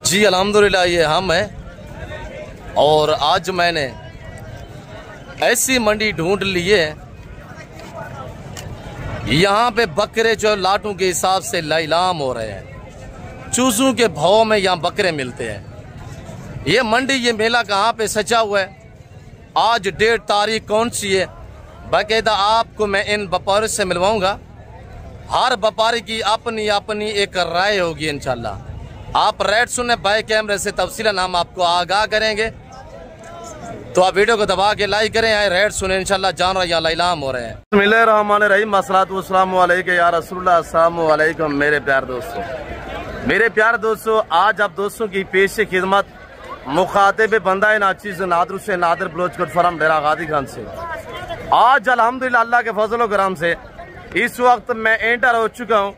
जी अल्हम्दुलिल्लाह ये हम हैं और आज मैंने ऐसी मंडी ढूंढ लिए यहाँ पे बकरे जो लाटों के हिसाब से नीलाम हो रहे हैं। चूजों के भाव में यहाँ बकरे मिलते हैं। ये मंडी ये मेला कहाँ पे सजा हुआ है, आज डेट तारीख कौन सी है, बाकायदा आपको मैं इन व्यापारियों से मिलवाऊंगा। हर व्यापारी की अपनी अपनी एक राय होगी इंशाल्लाह। आप रेट सुने बाय कैमरे से तफसीलन हम आपको आगाह करेंगे, तो आप वीडियो को दबा के लाइक करें। आए रेट सुने इंशाल्लाह जानवर या नीलाम हो रहे हैं। बिस्मिल्लाहिर्रहमानिर्रहीम अस्सलातु वस्सलामु अलैका या रसूलुल्लाह अस्सलामु अलैकुम। मेरे प्यार दोस्तों आज आप दोस्तों की पेश खिदमत मुखातिब बंदा नाचीज नादर से नादर बलोचकोट फरम डेरा गादी खान से। आज अल्हम्दुलिल्लाह अल्लाह के फजल करम से इस वक्त मैं एंटर हो चुका हूँ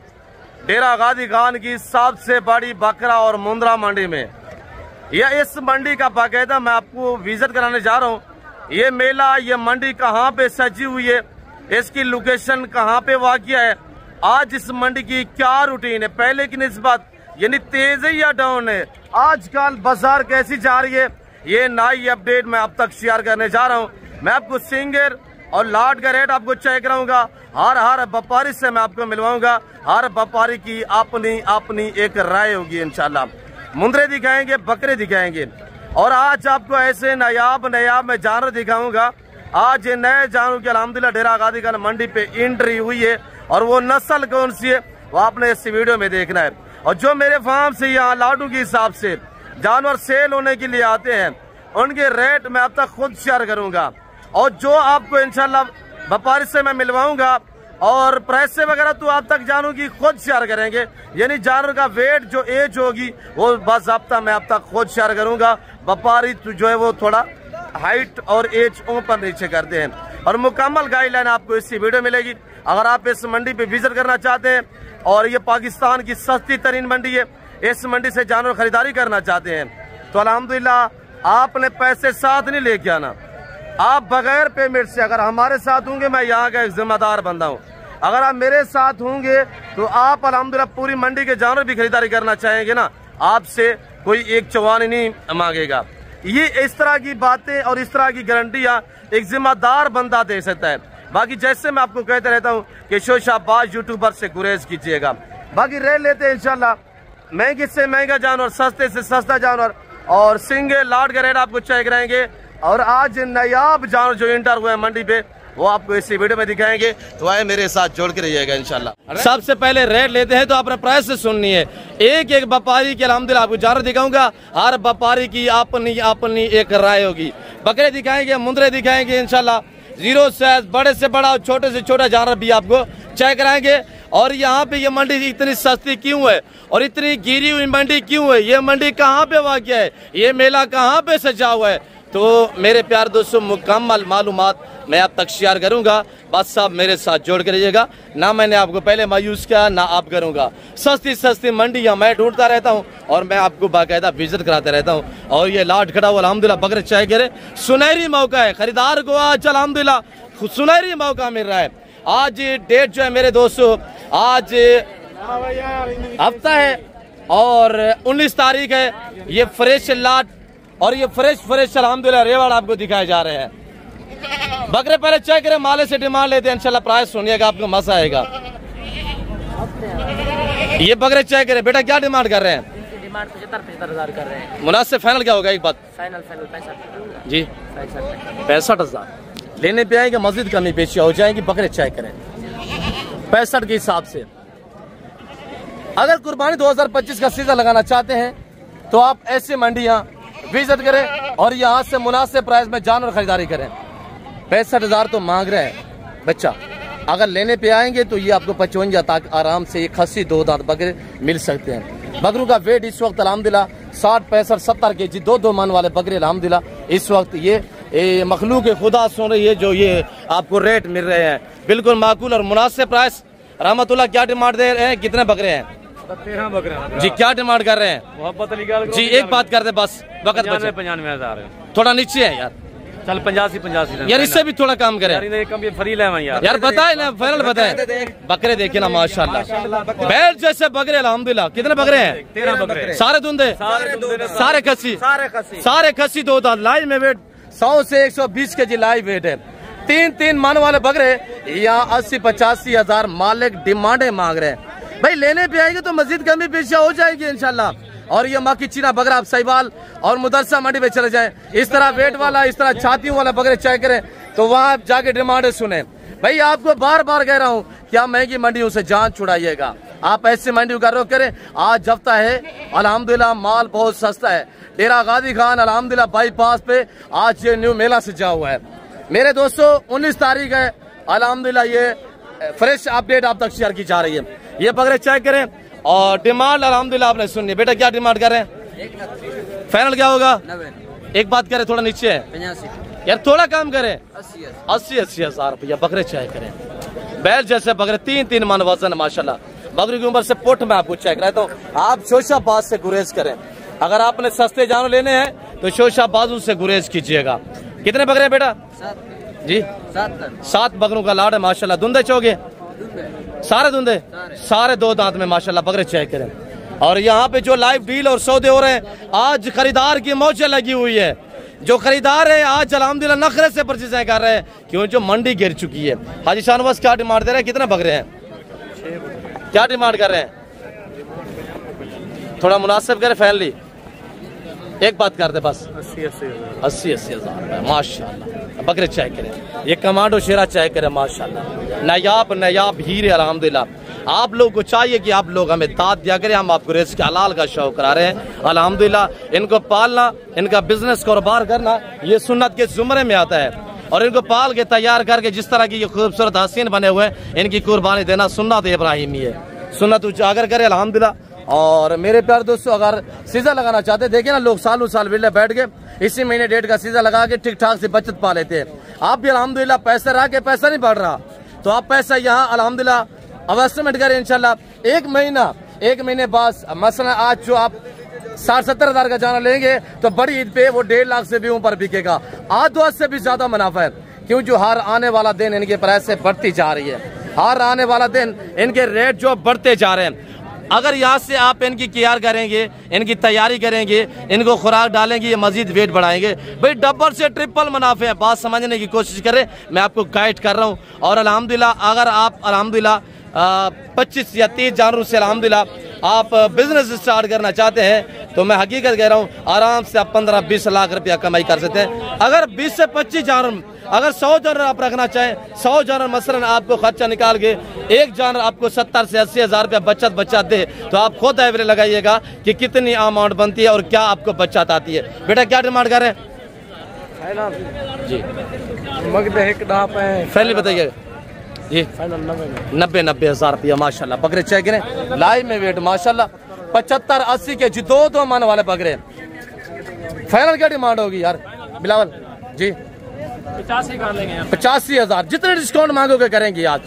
डेरा गादी खान की सबसे बड़ी बकरा और मुंद्रा मंडी में। यह इस मंडी का बाकायदा मैं आपको विजिट कराने जा रहा हूँ। ये मेला ये मंडी कहाँ पे सजी हुई है, इसकी लोकेशन कहाँ पे वाक़िया है, आज इस मंडी की क्या रूटीन है, पहले की निस्बत यानी तेज है या डाउन है, आजकल बाजार कैसी जा रही है, ये नई अपडेट मैं अब तक शेयर करने जा रहा हूँ। मैं आपको सिंगर और लाट का रेट आपको चेक कराऊंगा। हर व्यापारी से मैं आपको मिलवाऊंगा। हर व्यापारी की अपनी अपनी एक राय होगी इंशाल्लाह। मुंद्रे दिखाएंगे, बकरे दिखाएंगे और आज आपको ऐसे नायाब मैं जानवर दिखाऊंगा। आज ये नए जानवर के अल्हम्दुलिल्लाह डेरा गादी खान मंडी पे एंट्री हुई है और वो नस्ल कौन सी है वो आपने इस वीडियो में देखना है। और जो मेरे फार्म से यहाँ लाडू के हिसाब से जानवर सेल होने के लिए आते हैं उनके रेट मैं अब तक खुद शेयर करूंगा और जो आपको इंशाल्लाह व्यापारी से मैं मिलवाऊंगा और प्राइस से वगैरह तो आप तक जानूंगी खुद शेयर करेंगे। यानी जानवर का वेट जो एज होगी वो बाज़ाब्ता मैं अब तक खुद शेयर करूंगा। व्यापारी जो है वो थोड़ा हाइट और एज ऊपर नीचे करते हैं और मुकम्मल गाइडलाइन आपको इसी वीडियो मिलेगी। अगर आप इस मंडी पे विजिट करना चाहते हैं और ये पाकिस्तान की सस्ती तरीन मंडी है, इस मंडी से जानवर खरीदारी करना चाहते हैं तो अल्हम्दुलिल्लाह आपने पैसे साथ नहीं लेके आना। आप बगैर पेमेंट से अगर हमारे साथ होंगे, मैं यहाँ का एक जिम्मेदार बंदा हूँ, अगर आप मेरे साथ होंगे तो आप अल्हम्दुलिल्लाह पूरी मंडी के जानवर भी खरीदारी करना चाहेंगे ना, आपसे कोई एक चौवानी नहीं मांगेगा। ये इस तरह की बातें और इस तरह की गारंटियाँ एक जिम्मेदार बंदा दे सकता है। बाकी जैसे मैं आपको कहते रहता हूँ कि शोशाबाज यूट्यूबर से गुरेज कीजिएगा। बाकी रेट लेते हैं इंशाल्लाह महंगे से महंगा जानवर, सस्ते से सस्ता जानवर और सिंगल लाट का रेट आपको चेक कराएंगे। और आज नायाब जानवर जो एंटर हुए हैं मंडी पे वो आपको इसी वीडियो में दिखाएंगे, तो आए मेरे साथ जोड़ के रहिएगा इंशाल्लाह। सबसे पहले रेट लेते हैं तो आपने प्राइस से सुननी है। एक एक व्यापारी के अल्हम्दुलिल्लाह आपको जानवर दिखाऊंगा। हर व्यापारी की अपनी अपनी एक राय होगी। बकरे दिखाएंगे, मुंद्रे दिखाएंगे इंशाल्लाह, जीरो साइज बड़े से बड़ा और छोटे से छोटा जानवर भी आपको चेक कराएंगे। और यहाँ पे ये मंडी इतनी सस्ती क्यों है और इतनी गिरी हुई मंडी क्यों है, ये मंडी कहाँ पे वाक़िया है, ये मेला कहाँ पे सजा हुआ है, तो मेरे प्यार दोस्तों मुकम्मल मालूमात मैं आप तक शेयर करूंगा। बस आप मेरे साथ जोड़ कर रहिएगा। ना मैंने आपको पहले मायूस किया ना आप करूंगा। सस्ती सस्ती मंडियाँ मैं ढूंढता रहता हूं और मैं आपको बाकायदा विजिट कराते रहता हूं। और ये लाट खड़ा हुआ अल्हम्दुलिल्लाह बकरे चाय करे, सुनहरी मौका है खरीदार को। आज अल्हम्दुलिल्लाह सुनहरी मौका मिल रहा है। आज डेट जो है मेरे दोस्तों, आज हफ्ता है और 19 तारीख है। ये फ्रेश लाट और ये फ्रेश अल्हम्दुलिल्लाह रेवाड़ आपको दिखाए जा रहे हैं। बकरे पहले चेक करें, माले से डिमांड लेते हैं इंशाल्लाह, प्राइस सुनिएगा आपको मजा आएगा। ये बकरे चेक करें बेटा, क्या डिमांड कर रहे हैं? डिमांड 75,000 कर रहे हैं। मुनासिब फाइनल क्या होगा? एक बात फाइनल 65 जी 65,000 लेने पे आएंगे, मस्जिद कमी पेशी हो जाएंगी। बकरे चेक करें 65 के हिसाब से। अगर कुर्बानी 2025 का सीजन लगाना चाहते हैं तो आप ऐसी मंडियाँ विजिट करें और यहाँ से मुनासिब प्राइस में जानवर खरीदारी करें। 65,000 तो मांग रहे हैं बच्चा, अगर लेने पे आएंगे तो ये आपको 55 तक आराम से एक खस्सी 2 दांत बकरे मिल सकते हैं। बकरों का वेट इस वक्त अल्हम्दुलिल्लाह 60, 65, 70 kg 2 मन वाले बकरे अल्हम्दुलिल्लाह इस वक्त ये मखलूक खुदा सुन रही है जो ये आपको रेट मिल रहे हैं बिल्कुल माकूल और मुनासिब प्राइस। रहमतुल्लाह क्या डिमांड दे रहे हैं, कितने बकरे हैं? 13 बकरे जी। क्या डिमांड कर रहे हैं? मोहब्बत अली जी एक बात कर दे बस, वक्त 95,000 थोड़ा नीचे है यार, चल 85 यार इससे भी थोड़ा काम करें यार, कम ये फ्री ले यार। यार बताए ना, फाइनल बताए। बकरे देखे ना माशाल्लाह, बैल जैसे बकरे अल्हम्दुलिल्लाह। कितने बकरे हैं? 13 बकरे, सारे धुंधे, सारे खस्सी, सारे खस्सी। 2 दांत लाइव में वेट 100 से 120 के जी लाइव वेट है। 3 मन वाले बकरे यहाँ 80-85 हजार मालिक डिमांडे मांग रहे हैं। भाई लेने पे आएंगे तो मजीद कमी पेशा हो जाएगी इंशाल्लाह। और ये माँ की चीना बकरा आप सहीवाल और मुदरसा मंडी पे चले जाएं, इस तरह वेट वाला, इस तरह छातियों वाला बकरे चाहे करें तो वहाँ जाके डिमांड सुने। भाई आपको बार बार कह रहा हूँ कि आप महंगी मंडियों से जान छुड़ाइएगा। आप ऐसे मंडियों का रुख करें। आज हफ्ता है अल्हम्दुलिल्लाह, माल बहुत सस्ता है। डेरा गाजी खान अल्हम्दुलिल्लाह बाईपास पे आज ये न्यू मेला सजा हुआ है। मेरे दोस्तों 19 तारीख है अल्हम्दुलिल्लाह, ये फ्रेश अपडेट आप तक शेयर की जा रही है। ये बकरे चेक करें और डिमांड अल्हम्दुलिल्लाह आपने सुनी। बेटा क्या डिमांड कर रहे हैं? फाइनल क्या होगा? 90। एक बात करें, थोड़ा नीचे है 85 यार, थोड़ा काम करें। 80 हजार रुपया बकरे चेक करें। बैल जैसे बकरे 3 मन वजन माशाल्लाह। बकरी की उम्र से पुट में आपको चेक रहता हूँ। आप शोशाबाद से गुरेज करें। अगर आपने सस्ते जानवर लेने हैं तो शोशाबाजू से गुरेज कीजिएगा। कितने बकरे हैं बेटा? 7 जी 7 बकरों का लाड है माशाल्लाह। धुंधे चौगे सारे धुंधे, सारे 2 दांत में माशाल्लाह बकरे चेक करें। और यहाँ पे जो लाइव डील और सौदे हो रहे हैं, आज खरीदार की मौजें लगी हुई है। जो खरीदार है आज अल्हम्दुलिल्लाह नखरे से परचेज कर रहे हैं, क्यों? जो मंडी गिर चुकी है। हाजी शाहनवाज क्या डिमांड दे रहे हैं? कितने बकरे हैं? क्या डिमांड कर रहे हैं? थोड़ा मुनासिब करें फैमिली। एक बात करते बस 80 हजार माशाल्लाह। बकरे चेक करें, ये कमांडो शेरा चेक करें माशाल्लाह। नायाब हीरे अल्हम्दुलिल्लाह। आप लोग को चाहिए कि आप लोग हमें दाद दिया करें। हम आपको रिज़्क़ के हलाल का शौक करा रहे हैं अल्हम्दुलिल्लाह। इनको पालना, इनका बिजनेस कारोबार करना ये सुन्नत के जुमरे में आता है। और इनको पाल के तैयार करके जिस तरह की ये खूबसूरत हसीन बने हुए हैं, इनकी कुर्बानी देना सुन्नत इब्राहिमी है। सुन्नत उजागर करे अल्हम्दुलिल्लाह। और मेरे प्यारे दोस्तों, अगर सीज़ा लगाना चाहते हैं, देखिए ना लोग सालों साल विले बैठ के इसी महीने डेट का सीज़ा लगा के ठीक ठाक से बचत पा लेते हैं। आप भी अल्हम्दुलिल्लाह पैसा रहा के पैसा नहीं बढ़ रहा तो आप पैसा यहाँ अल्हम्दुलिल्लाह इन्वेस्टमेंट करें इंशाल्लाह। एक महीने बाद मसला आज जो आप 60-70 हजार का जाना लेंगे तो बड़ी ईद पे वो 1.5 लाख से भी ऊपर बिकेगा। आधो से भी ज्यादा मुनाफा है, क्यों? जो हर आने वाला दिन इनके प्राइस से बढ़ती जा रही है। हर आने वाला दिन इनके रेट जो बढ़ते जा रहे हैं। अगर यहाँ से आप इनकी केयर करेंगे, इनकी तैयारी करेंगे, इनको खुराक डालेंगे, ये मजीद वेट बढ़ाएंगे। भाई डबल से ट्रिपल मुनाफे हैं। बात समझने की कोशिश करें, मैं आपको गाइड कर रहा हूँ। और अल्हम्दुलिल्लाह अगर आप अल्हम्दुलिल्लाह 25 या 30 जानवरों से अल्हम्दुलिल्लाह आप बिजनेस स्टार्ट करना चाहते हैं तो मैं हकीकत कह रहा हूँ, आराम से आप 15-20 लाख रुपया कमाई कर सकते हैं। अगर 20 से 25 जानवर, अगर 100 जानवर आप रखना चाहें, 100 जानवर मसलन आपको खर्चा निकाल के एक जानवर आपको 70 से 80 हजार रुपया बचत दे तो आप खुद एवरेज लगाइएगा कि कितनी अमाउंट बनती है और क्या आपको बचत आती है। बेटा क्या डिमांड कर रहे हैं जी? पहले बताइए जी। 90 हजार रुपया माशाल्लाह। बकरे चेक करें, लाइव में वेट माशाल्लाह 75-80 के जी 2 मन वाले बकरे। फाइनल क्या डिमांड होगी यार बिलावल जी? 85 हजार। जितने डिस्काउंट मांगोगे करेंगे। आज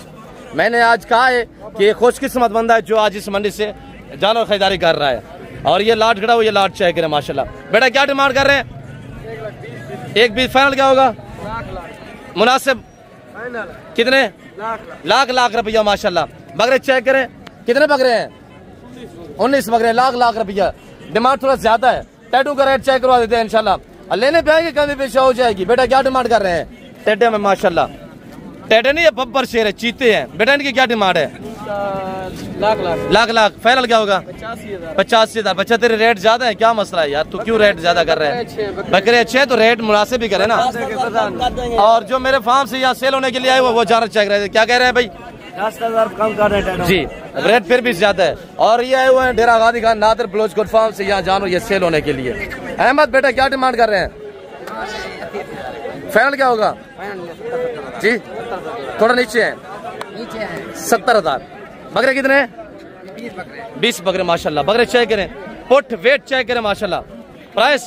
मैंने आज कहा है कि खुशकिस्मत बंदा है जो आज इस मंडी से जानवर खरीदारी कर रहा है। और ये लाट खड़ा हुआ, ये लाट चेक करें माशाल्लाह। बेटा क्या डिमांड कर रहे हैं? 1-20। फाइनल क्या होगा? मुनासिब कितने? लाख रुपया माशाल्लाह। बकरे चेक करें, कितने बकरे हैं? 19 बकरे, लाख रुपया। डिमांड थोड़ा ज्यादा है। टैटू का रेट चेक करवा देते हैं इंशाल्लाह। लेने पे आएंगे कमी पेशा हो जाएगी। बेटा क्या डिमांड कर रहे हैं? टेटे में माशाल्लाह, टेटे नहीं है बब्बर शेर है, चीते हैं। बेटा इनकी क्या डिमांड है? लाख। फाइनल क्या होगा? 85 हजार। बच्चा तेरे रेट ज्यादा है, क्या मसला है यार? तू क्यों रेट ज्यादा कर रहे हैं? बकरे अच्छे तो रेट मुनासिब ही करे ना। और जो मेरे फार्म से यहाँ सेल होने के लिए आए वो जानवर चेक रहे थे, क्या कह रहे हैं भाई? 10,000 कम कर रहे हैं जी। रेट फिर भी ज्यादा है। और ये आए हुए हैं डेरा गाजी खान नादर ब्लोच कोट फार्म से यहाँ जानवर ये सेल होने के लिए। अहमद बेटा क्या डिमांड कर रहे हैं? फाइनल क्या होगा जी? थोड़ा नीचे है 70 हजार। बकरे कितने? 20 बकरे माशाल्लाह। बकरे चेक करें, पुट वेट चेक करें माशाल्लाह। प्राइस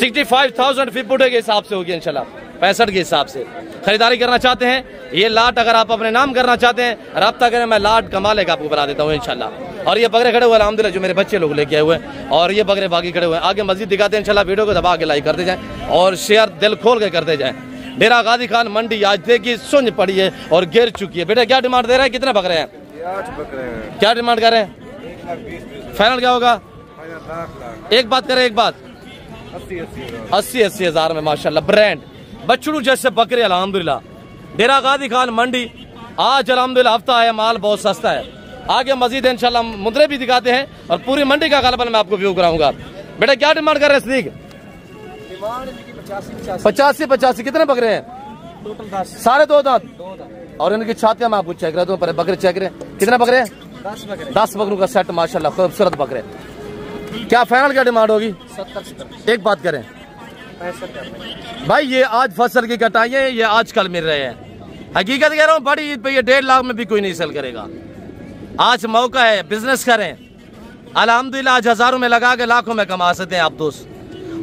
65,000 फी पुट के हिसाब से होगी इंशाल्लाह, 65 के हिसाब से। खरीदारी करना चाहते हैं ये लाट, अगर आप अपने नाम करना चाहते हैं रब्ता करें, मैं लाट कमा लेगा आपको बना देता हूँ इंशाल्लाह। और ये बकरे खड़े हुए अल्हम्दुलिल्लाह जो मेरे बच्चे लोग लेके आए हुए हैं, और ये बकरे बाकी खड़े हुए हैं। आगे मस्जिद दिखाते हैं इंशाल्लाह। वीडियो को दबा के लाइक करते जाएं और शेयर दिल खोल के करते जाएं। डेरा गाजी खान मंडी आज देखिए सुन पड़ी है और गिर चुकी है। बेटा क्या डिमांड दे रहे हैं, कितने बकरे हैं? 8 बकरे हैं। क्या डिमांड कर रहे हैं? 1,20,000 फाइनल क्या होगा? लाख एक बात करें, एक बात 80 हज़ार में माशाल्लाह ब्रांड बछड़ू जैसे बकरे अल्हम्दुलिल्लाह। डेरा गाजी खान मंडी आज अल्हम्दुलिल्लाह हफ्ता है, माल बहुत सस्ता है। आगे मजीद इंशाल्लाह मुद्रे भी दिखाते हैं और पूरी मंडी का गालबन मैं आपको व्यू कराऊंगा। बेटा क्या डिमांड कर रहे हैं सदीक? 85 कितने बकरे हैं? टोटल 10 साढ़े 2 दांत और इनकी छातियां मैं आपको चेक रहा हूँ। पहले बकरे चेक करें, कितने बकरे हैं? 10 बकरे। 10 बकरों का सेट माशाल्लाह खूबसूरत बकरे। क्या फाइनल क्या डिमांड होगी? 70 एक बात करें 65 भाई, ये आज फसल की कटाई है, ये आजकल मिल रहे हैं। हकीकत कह रहा हूँ, बड़ी ईद पे ये 1.5 लाख में भी कोई नहीं सेल करेगा। आज मौका है, बिजनेस करें अल्हम्दुलिल्लाह। आज हजारों में लगा के लाखों में कमा सकते हैं आप दोस्त।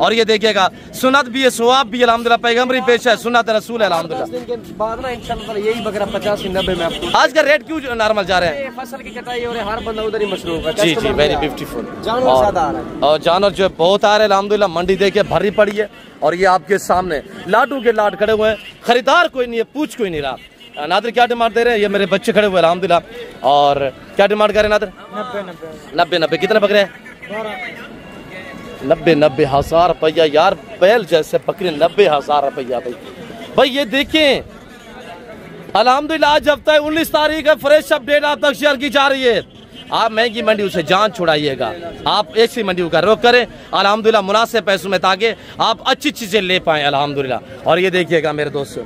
और ये देखिएगा सुन्नत भी है, सवाब भी अल्हम्दुलिल्लाह, पैगंबरी पेश है, सुन्नत रसूल है अल्हम्दुलिल्लाह। 10 दिन के बाद ना इंशाल्लाह यही बकरा 85-90 में आपको। आज का रेट क्यों नॉर्मल जा रहे हैं? ये फसल की कटाई हो रही है, हर बंदा उधर ही मसरूफ है। जी जी, वेरी ब्यूटीफुल। जानवर ज्यादा आ रहा है और जानवर जो है बहुत आ रहे हैं अल्हम्दुलिल्लाह। मंडी देखिए भरी पड़ी है और ये आपके सामने लाडू के लाड खड़े हुए हैं। खरीदार कोई नहीं है, पूछ कोई नहीं रहा। नादर क्या डिमांड दे रहे हैं? ये मेरे बच्चे खड़े हुए अल्हम्दुलिल्लाह। और क्या डिमांड कर रहे हैं नादर? 90 कितने बकरे हैं? 90 हज़ार रुपया यार, बैल जैसे बकरे 90 हज़ार रुपया। भाई ये देखें अल्हम्दुलिल्लाह आज हफ्ता है 19 तारीख है, फ्रेश अपडेट आप तक शेयर की जा रही है। आप महंगी मंडी से जान छुड़ाइएगा, आप ऐसी मंडी का रुख करें अल्हम्दुलिल्लाह मुनासिब पैसों में, ताकि आप अच्छी चीजें ले पाएं अल्हम्दुलिल्लाह। और ये देखिएगा मेरे दोस्तों,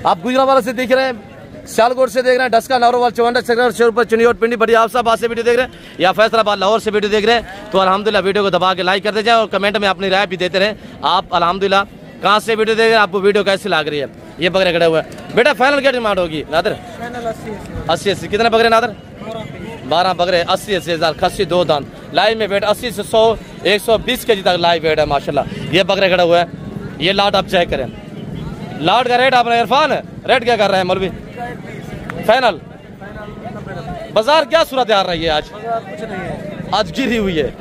आप गुजरावाला से देख रहे हैं, सियालकोट से देख रहे हैं, डस्का नारोवाल चौंडा सेक्टर शेरपुर चिन्नीऔर पिंडी बड़ी आप सब से वीडियो देख रहे हैं या फैसलाबाद लाहौर से वीडियो देख रहे हैं तो अल्हम्दुलिल्लाह वीडियो को दबा के लाइक करते जाए और कमेंट में अपनी राय भी देते रहे। आप अल्हम्दुलिल्लाह कहाँ से वीडियो देख रहे हैं, आपको वीडियो कैसी लग रही है? ये बकरे खड़े हुए हैं। बेटा फाइनल क्या डिमांड होगी नादर? 80 कितने बकरे नादर? 12 बकरे 80 हज़ार। खस्सी 2 दांत लाइव में वेट 80 से 100 120 के जी तक लाइव वेट है माशाल्लाह। ये बकरे खड़े हुए हैं। ये लाट आप चेक करें, लाट का रेट आपने इरफान रेट क्या कर रहे हैं मौलवी? फाइनल बाजार क्या सूरत आ रही है आज? आज गिरी हुई है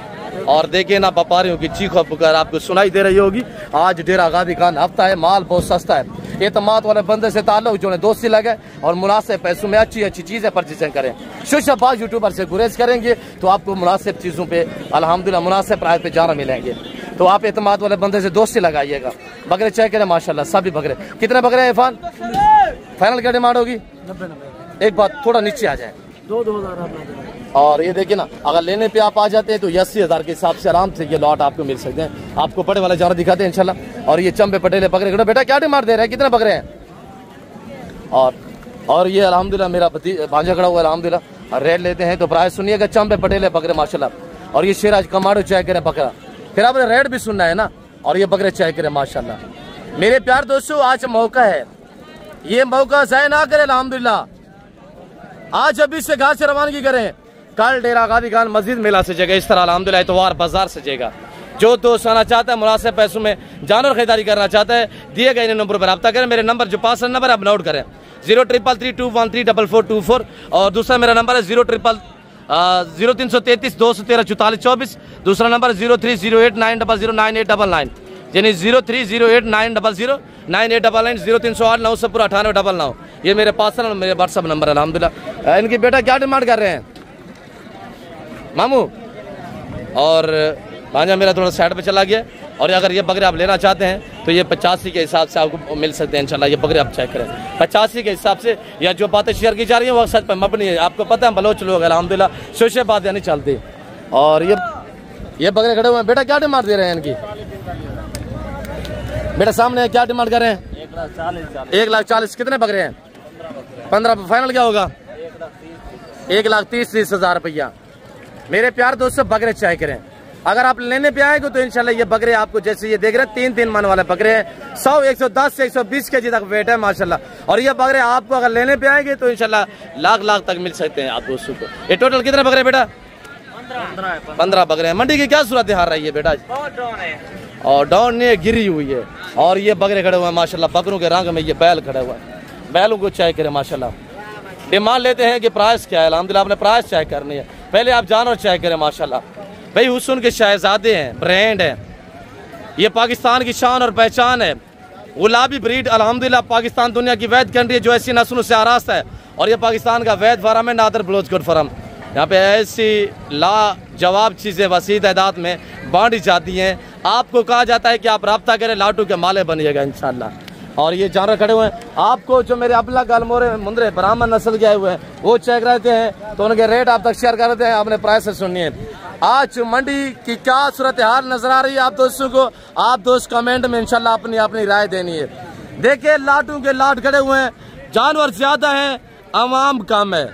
और देखिए ना व्यापारियों की चीखों पुकार आपको सुनाई दे रही होगी। आज डेरा गाजी खान हफ्ता है, माल बहुत सस्ता है। एतमाद वाले बंदे से ताल्लुक जो दोस्ती लगे और मुनासिब पैसों में अच्छी अच्छी चीजें परचेजिंग करें। शोशाबाज यूट्यूबर से गुरेज करेंगे तो आपको मुनासिब चीजों पे अल्हम्दुलिल्लाह मुनासिब प्राइस पे जाना मिलेंगे। तो आप एतमाद वाले बंदे से दोस्ती लगाइएगा। बकरे चेक करें माशाल्लाह, सभी बकरे। कितने बकरे हैं इरफान? फाइनल क्या डिमांड होगी? 90 एक बात थोड़ा नीचे आ जाए। 2,000 और ये देखिए ना, अगर लेने पे आप आ जाते हैं तो 80,000 के हिसाब से आराम से ये लॉट आपको मिल सकते हैं। आपको बड़े वाला जानवर दिखाते हैं इंशाल्लाह। और ये चंबे पटेले बकरे खड़े। बेटा क्या डिमांड दे रहे हैं, कितने बकरे हैं? और ये अल्हम्दुलिल्लाह मेरा भांजा खड़ा हुआ है अल्हम्दुलिल्लाह। रेट लेते हैं तो प्राइस सुनिएगा, चंबे पटेले बकरे माशाल्लाह। और ये शेराज कमाड़ो चेक करें बकरा, फिर आपने रेट भी सुनना है ना। और ये बकरे चेक करें माशाल्लाह। मेरे प्यार दोस्तों आज मौका है, ये मौका ज़ाया ना करें अल्हम्दुलिल्लाह। आज अभी से घास से रवानगी करें, कल डेरा गाजी खान मस्जिद मेला सजेगा। इस तरह अल्हम्दुलिल्लाह इतवार बाजार सजेगा। जो दोस्त आना चाहता है मुनासिब पैसों में जानवर खरीदारी करना चाहता है, दिए गए इन नंबर पर रब्ता करें। मेरे नंबर जो 5 नंबर आप नोट करें 0333213444 और दूसरा मेरा नंबर है 0333 213 44 24। दूसरा नंबर 030890099899 यानी 030890099899 0308 99899। ये मेरे पर्सनल मेरे व्हाट्सअप नंबर है अल्हम्दुलिल्लाह। इनकी बेटा क्या डिमांड कर रहे हैं मामू? और भांजा मेरा थोड़ा साइड पे चला गया। और अगर ये बकरे आप लेना चाहते हैं तो ये 85 के हिसाब से आपको मिल सकते हैं इंशाल्लाह। ये बकरे आप चेक करें 85 के हिसाब से। या जो बातें शेयर की जा रही है वो सच पर मबनी है। आपको पता है बलोच लोग अल्हम्दुलिल्लाह शोशे बात नहीं चलती। और ये बकरे खड़े हुए हैं। बेटा क्या डिमांड दे रहे हैं इनकी? बेटा सामने क्या डिमांड कर रहे हैं? 1,40,000। कितने बकरे हैं? 15। फाइनल क्या होगा? 1,30,000 रुपया। मेरे प्यार दोस्तों बकरे चेक करें। अगर आप लेने पे आएंगे तो इंशाल्लाह ये बकरे आपको जैसे ये देख रहे हैं 3 मन वाले बकरे हैं। 100 110 से 120 के जी तक वेट है माशाल्लाह। और ये बकरे आपको अगर लेने पे आएंगे तो इंशाल्लाह लाख तक मिल सकते हैं आप दोस्तों को। ये टोटल कितने बकरे बेटा? 15 बकरे हैं। मंडी की क्या सूरत हाल रही है बेटा? और डाउन नहीं गिरी हुई है। और ये बकरे खड़े हुए हैं माशाल्लाह। बकरों के रंग में ये बैल खड़े हुए हैं। बैलों को चेक करें माशाल्लाह। डिमांड लेते हैं कि प्राइस क्या है, अल्हम्दुलिल्लाह आपने प्राइस चेक करनी है। पहले आप जानवर चेक करें माशाल्लाह भाई, हुस्न के शहजादे हैं, ब्रांड है, ये पाकिस्तान की शान और पहचान है। गुलाबी ब्रीड अल्हम्दुलिल्लाह ताकिस्तान दुनिया की वैद कंट्री है जो ऐसी नस्लों से आरास्ता है, और ये पाकिस्तान का वैद फार्म है, नादर बलोच गुड फार्म। यहाँ पे ऐसी लाजवाब चीज़ें वसी तादाद में बांटी जाती हैं। आपको कहा जाता है कि आप रब्ता करें, लाटू के माले बनिएगा इंशाल्लाह। और ये जानवर खड़े हुए हैं, आपको जो मेरे अबला गालमोरे मुंद्रे ब्राह्मण नस्ल के आए हुए हैं वो चेक रहते हैं, तो उनके रेट आप तक शेयर कर देते हैं, आपने प्राइस से सुनिए। आज मंडी की क्या सूरत हाल नजर आ रही है आप दोस्तों को, आप दोस्त कमेंट में इंशाल्लाह अपनी अपनी राय देनी है। देखिए लाटू के लाट खड़े हुए हैं, जानवर ज्यादा है, आवाम कम है,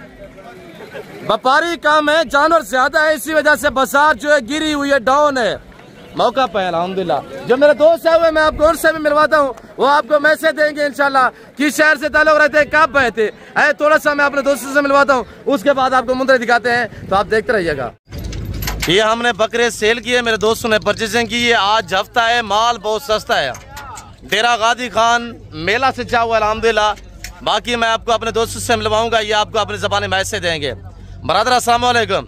व्यापारी कम है, जानवर ज्यादा है, इसी वजह से बाजार जो है गिरी हुई है, डाउन है। मौका पे अल्हम्दुलिल्लाह जो मेरे दोस्त है हुए मैं आपको उनसे भी मिलवाता हूँ, वो आपको मैसेज देंगे इंशाल्लाह किस शहर से ताल्लुक रहते हैं, कब गए थे। थोड़ा सा मैं अपने दोस्तों से मिलवाता हूँ, उसके बाद आपको मुंद्रे दिखाते हैं, तो आप देखते रहिएगा। ये हमने बकरे सेल किए, मेरे दोस्तों ने परचेजिंग की है। आज हफ्ता है, माल बहुत सस्ता है, डेरा गादी खान मेला से जा हुआ अल्हम्दुलिल्लाह। बाकी मैं आपको अपने दोस्तों से मिलवाऊंगा, ये आपको अपनी ज़बान में मैसेज देंगे। बरादर अस्सलाम वालेकुम।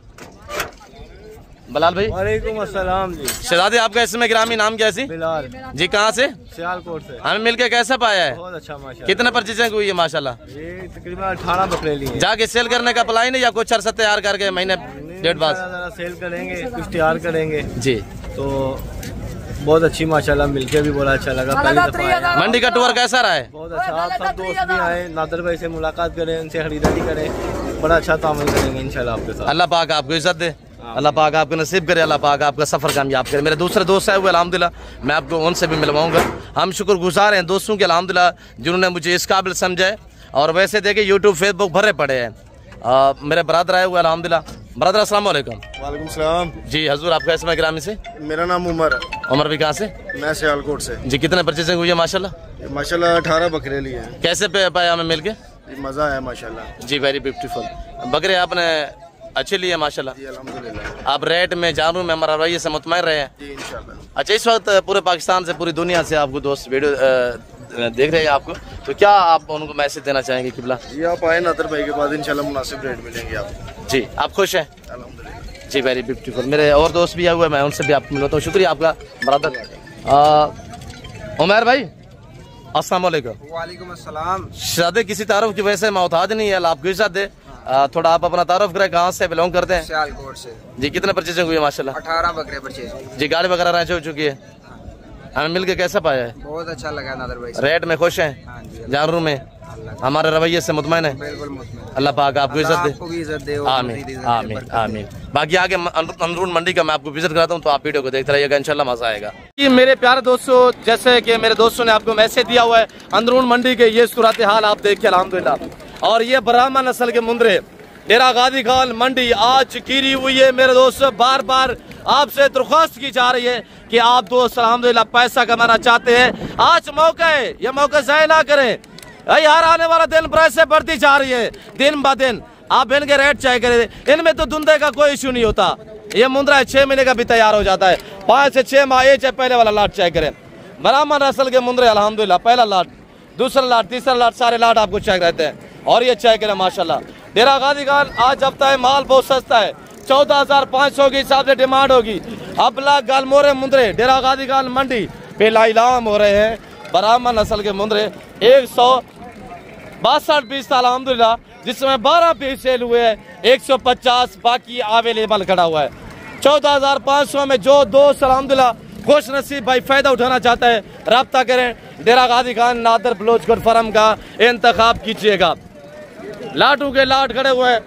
बलाल भाई वालेकुम अस्सलाम जी। शहजादी आपका इसमें ग्रामीण नाम क्या है? बिलाल जी कहाँ से? सियालकोट से। हमें मिलके कैसा पाया है? बहुत अच्छा माशाल्लाह। कितने परचेजिंग हुई है माशाल्लाह? ये तकरीबन 18 बकरे लिए। जाके सेल करने का प्लान है या कुछ अरसा तैयार करके महीने डेढ़ बाद सेल करेंगे, कुछ तैयार करेंगे जी। तो बहुत अच्छी माशाल्लाह, मिलके भी बड़ा अच्छा लगा। पहली दफा आए। मंडी का टूर कैसा रहा है? बहुत अच्छा, आप सब दोस्त भी आए, नादर भाई से मुलाकात करें, उनसे खरीदारी करें, बड़ा अच्छा तामुल करेंगे इंशाल्लाह आपके साथ। अल्लाह पाक आपको इज्जत दे, अल्लाह पाक आपको नसीब करे, अल्लाह पाक आपका सफर कामयाब करे। मेरे दूसरे दोस्त है वो अल्हम्दुलिल्लाह, मैं आपको उनसे भी मिलवाऊंगा। हम शुक्रगुजार हैं दोस्तों के अल्हम्दुलिल्लाह जिन्होंने मुझे इस काबिल समझा है। और वैसे देखे यूट्यूब फेसबुक भरे पड़े हैं। मेरे ब्रदर आए हुए अल्हम्दुलिल्लाह। ब्रदर अस्सलाम वालेकुम। वालेकुम सलाम जी हजूर, आपका इसमें ग्रामी से? मेरा नाम उमर है। उमर भी कहाँ से? मैं सियालकोट से। जी कितने परचेजिंग हुई है माशाल्लाह? माशाल्लाह 18 बकरे लिए हैं। कैसे पे पाया हमें मिल के? मज़ा आया माशाल्लाह। जी वेरी ब्यूटीफुल। बकरे आपने अच्छे लिए माशाल्लाह। जी अल्हम्दुलिल्लाह। आप रेट में जानू में हमारा रवैये से मुतमईन रहे हैं? जी इंशाल्लाह। अच्छा, इस वक्त पूरे पाकिस्तान से पूरी दुनिया से आपको दोस्त वीडियो देख रहे हैं आपको, तो क्या आप उनको मैसेज देना चाहेंगे किबला? ये आप आए नादर भाई के बाद इंशाल्लाह मुनासिब रेट मिलेंगे आपको। जी आप खुश हैं? अल्हम्दुलिल्लाह। जी वेरी ब्यूटीफुल। मेरे और दोस्त भी आए हुए, मैं उनसे भी आपको मिलता हूँ। शुक्रिया आपका ब्रदर। उमर भाई अस्सलाम वालेकुम। वालेकुम अस्सलाम। शादी किसी तारुफ की वजह से मोहताज नहीं है, आपको इज्जत दे। थोड़ा आप अपना तारुफ करें, कहाँ से बिलोंग करते हैं? सियालकोट से। जी कितने परचेजिंग हुई है माशाल्लाह? 18 बकरे परचेज। जी गाड़ी वगैरह रह चुकी है, हमें मिलके कैसा पाया है? बहुत अच्छा लगा नादर भाई। रेट में खुश हैं? हाँ जी, जानवरों में हमारे रवैये से मुतमईन है? बिल्कुल मुतमईन। अल्लाह पाक आपको इज्जत दे। इज्जत दे। आमीन आमीन आमीन। बाकी आगे अंदरून मंडी का मैं आपको विजिट कराता हूँ, तो आप वीडियो को देखते रहिएगा, इंशाल्लाह मजा आएगा। मेरे प्यारे दोस्तों, जैसे कि मेरे दोस्तों ने आपको मैसेज दिया हुआ है, अंदरून मंडी के ये सूरत हाल आप देखिए अल्हम्दुलिल्लाह। और ये ब्राह्मण नस्ल के मुंद्रे डेरा गादी खान मंडी आज गिरी हुई है। मेरे दोस्तों बार बार आपसे दरख्वास्त की जा रही है कि आप दोस्त अल्हम्दुलिल्लाह पैसा कमाना चाहते हैं, आज मौका है, ये मौका ज़ाया ना करें। यार आने वाला दिन प्राइसें बढ़ती जा रही है दिन ब दिन, आप इनके रेट चेक करें, इनमें तो धुंधे का कोई इशू नहीं होता। ये मुंद्रा 6 महीने का भी तैयार हो जाता है, 5 से 6 माह। ये पहले वाला लाट चेक करें, ब्राह्मण नस्ल के मुंद्रे अल्हम्दुलिल्लाह, पहला लाट, दूसरा लाट, तीसरा लाट, सारे लाट आपको चेक रहते हैं। और ये चेक करें माशाल्लाह, डेरा गादी खान आज हफ्ता है, माल बहुत सस्ता है, 14,500 के हिसाब से डिमांड होगी। अबला गालमोरे मुंद्रे डेरा गादी खान मंडी पे लाइलाम हो रहे हैं। ब्राह्मण नस्ल के मुंद्रे 162 पीस अल्हम्दुलिल्लाह, जिसमें 12 पीस सेल हुए हैं, 150 बाकी अवेलेबल खड़ा हुआ है। 14,500 में जो दोस्त अल्हम्दुलिल्लाह खुश नसीब भाई फायदा उठाना चाहता है, रब्ता करें, डेरा गादी खान नादर बलोच गुड फार्म का इंतखाब कीजिएगा। लाटू के लाट खड़े हुए हैं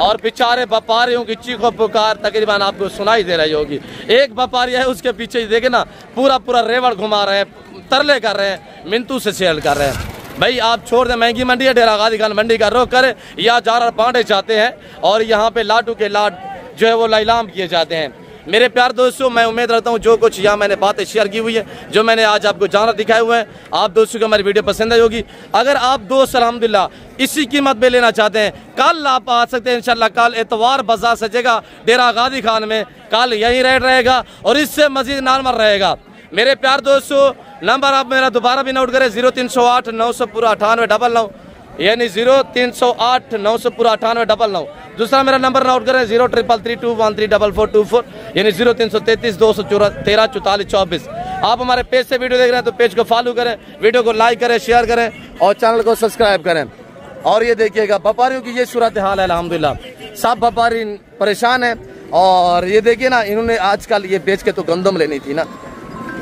और बेचारे व्यापारियों की चीखों पुकार तकरीबन आपको सुनाई दे रही होगी। एक व्यापारी है, उसके पीछे देखे ना, पूरा पूरा रेवड़ घुमा रहे हैं, तरले कर रहे हैं, मिंटू से सेल कर रहे हैं। भाई आप छोड़ दें, महंगी मंडी है, डेरा गादी खान मंडी का रुख करें, या जानवर बांटे जाते हैं और यहाँ पे लाटू के लाट जो है वो लाइलाम किए जाते हैं। मेरे प्यार दोस्तों, मैं उम्मीद रखता हूँ जो कुछ यहाँ मैंने बातें शेयर की हुई है, जो मैंने आज आपको जानवर दिखाए हुए हैं, आप दोस्तों को हमारी वीडियो पसंद आई होगी। अगर आप दोस्त अल्हम्दुलिल्लाह इसी कीमत में लेना चाहते हैं, कल आप आ सकते हैं इंशाल्लाह। कल इतवार बाजार सजेगा डेरा गादी खान में, कल यही रेट रहेगा और इससे मजीद नामवर रहेगा। मेरे प्यार दोस्तों, नंबर आप मेरा दोबारा भी नोट करें, 0308 900 9899। यानी 0308 900 पूरा 9899। दूसरा मेरा नंबर नोट करें 0333213444 यानी 0333 213 44 24। आप हमारे पेज से वीडियो देख रहे हैं तो पेज को फॉलो करें, वीडियो को लाइक करें, शेयर करें और चैनल को सब्सक्राइब करें। और ये देखिएगा व्यापारियों की ये सूरत हाल है अल्हम्दुलिल्लाह, सब व्यापारी परेशान है। और ये देखिए ना, इन्होंने आजकल ये बेच के तो गंदम लेनी थी ना,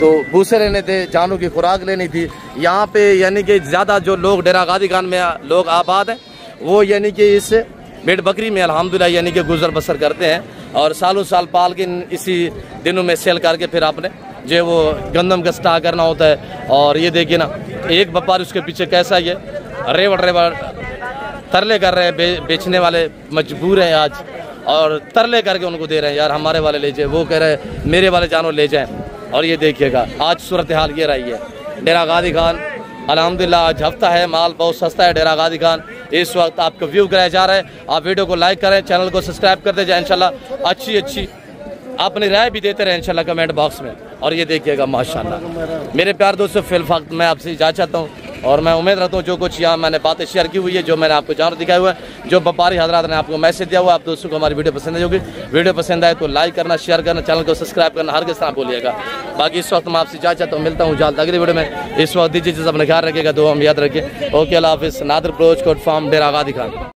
तो भूसे लेने थे, जानों की खुराक लेनी थी। यहाँ पे यानी कि ज़्यादा जो लोग डेरा गादी खान में लोग आबाद हैं वो यानी कि इस भेड़ बकरी में अल्हम्दुलिल्लाह यानी कि गुजर बसर करते हैं और सालों साल पाल के इसी दिनों में सेल करके फिर आपने जो वो गंदम का स्टॉक करना होता है। और ये देखिए ना, एक व्यापारी उसके पीछे कैसा ये रेवड़ तरले कर रहे हैं, बेचने वाले मजबूर हैं आज और तरले करके उनको दे रहे हैं, यार हमारे वाले ले जाए, वो कह रहे हैं मेरे वाले जानवर ले जाएं। और ये देखिएगा आज सूरत हाल ये रही है डेरा गादी खान। अल्हम्दुलिल्लाह आज हफ्ता है, माल बहुत सस्ता है डेरा गादी खान। इस वक्त आपको व्यू कराया जा रहा है, आप वीडियो को लाइक करें, चैनल को सब्सक्राइब करते जाए, इंशाल्लाह अच्छी अपनी राय भी देते रहे इंशाल्लाह कमेंट बॉक्स में। और ये देखिएगा माशाल्लाह मेरे प्यार दोस्तों, फिलहाल मैं आपसे इजाज़त चाहता हूँ और मैं उम्मीद रखता हूँ जो कुछ यहाँ मैंने बातें शेयर की हुई है, जो मैंने आपको जानवर दिखाया हुआ है, जो व्यापारी हजरात ने आपको मैसेज दिया हुआ, आप दोस्तों को हमारी वीडियो पसंद आई होगी। वीडियो पसंद आए तो लाइक करना, शेयर करना, चैनल को सब्सक्राइब करना हर किस तरह बोलिएगा। बाकी इस वक्त मैं आपसे इजाज़त चाहता हूँ, मिलता हूँ जल्द अगली वीडियो में। इस वक्त दीजिए अपने ख्याल रखिएगा, दो हम याद रखिए। ओके अल्लाह हाफिज़। नादिर ब्रोच कोट फार्म डेरा गादी खान।